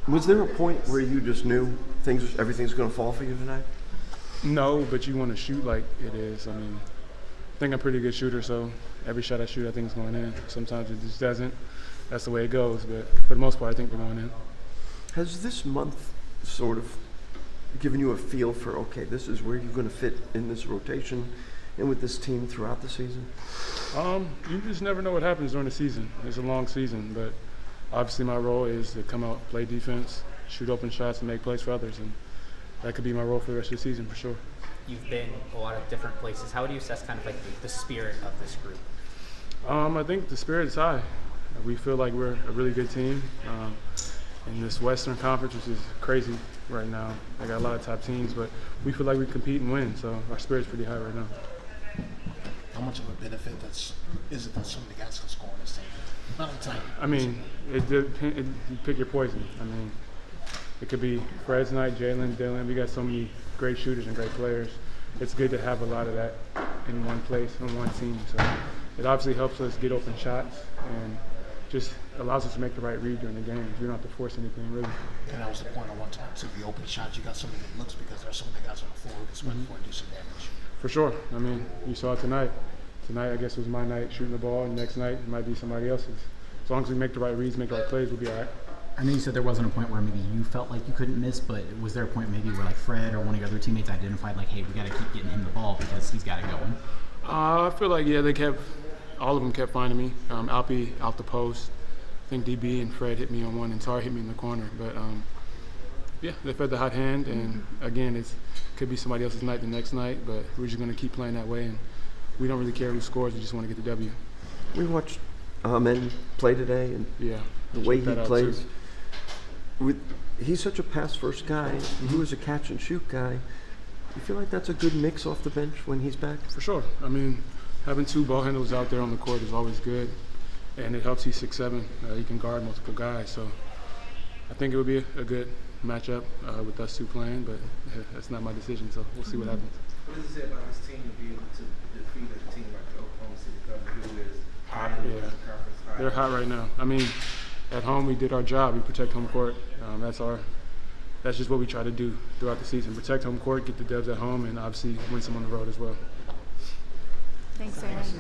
Was there a point where you just knew everything's going to fall for you tonight? No, but you want to shoot like it is. I mean, I think I'm a pretty good shooter, so every shot I shoot, I think is going in. Sometimes it just doesn't. That's the way it goes, but for the most part, I think we're going in. Has this month sort of given you a feel for, okay, this is where you're going to fit in this rotation and with this team throughout the season? You just never know what happens during the season. It's a long season, but obviously my role is to come out, play defense, shoot open shots, and make plays for others, and that could be my role for the rest of the season for sure. You've been a lot of different places. How do you assess kind of like the spirit of this group? I think the spirit is high. We feel like we're a really good team. In this Western Conference, which is crazy right now. They got a lot of top teams, but we feel like we compete and win, so our spirit's pretty high right now. How much of a benefit is it that some of the guys can score on this team? Not a ton. I mean, you pick your poison. I mean, it could be Fred tonight, Jalen, Dylan. We got so many great shooters and great players. It's good to have a lot of that in one place, on one team. So it obviously helps us get open shots and just allows us to make the right read during the games. We don't have to force anything, really. And that was the point I wanted to the open shots. You got some of the looks because there's some of the guys on the floor who can spread the floor and do some damage. For sure. I mean, you saw it tonight. Tonight, I guess, was my night shooting the ball, and next night it might be somebody else's. As long as we make the right reads, make the right plays, we'll be all right. I know you said there wasn't a point where maybe you felt like you couldn't miss, but was there a point maybe where like Fred or one of your other teammates identified like, hey, we got to keep getting him the ball because he's got it going? I feel like, all of them kept finding me. Alpi out the post. I think DB and Fred hit me on one, and Tar hit me in the corner. But, they fed the hot hand, and again, it could be somebody else's night the next night, but we're just going to keep playing that way, and we don't really care who scores. We just want to get the W. We watched Amen play today, and the way he plays. He's such a pass-first guy. He was a catch-and-shoot guy. You feel like that's a good mix off the bench when he's back? For sure. I mean, having two ball handlers out there on the court is always good, and it helps. He's 6'7". He can guard multiple guys, so I think it would be a good matchup with us two playing, but that's not my decision, so we'll see what happens. What does it say about this team to be able to defeat a team like the Oklahoma City Thunder, who is hot in the Western Conference? They're hot right now. I mean, at home we did our job. We protect home court. That's just what we try to do throughout the season. Protect home court, get the dubs at home, and obviously win some on the road as well. Thanks, Aaron.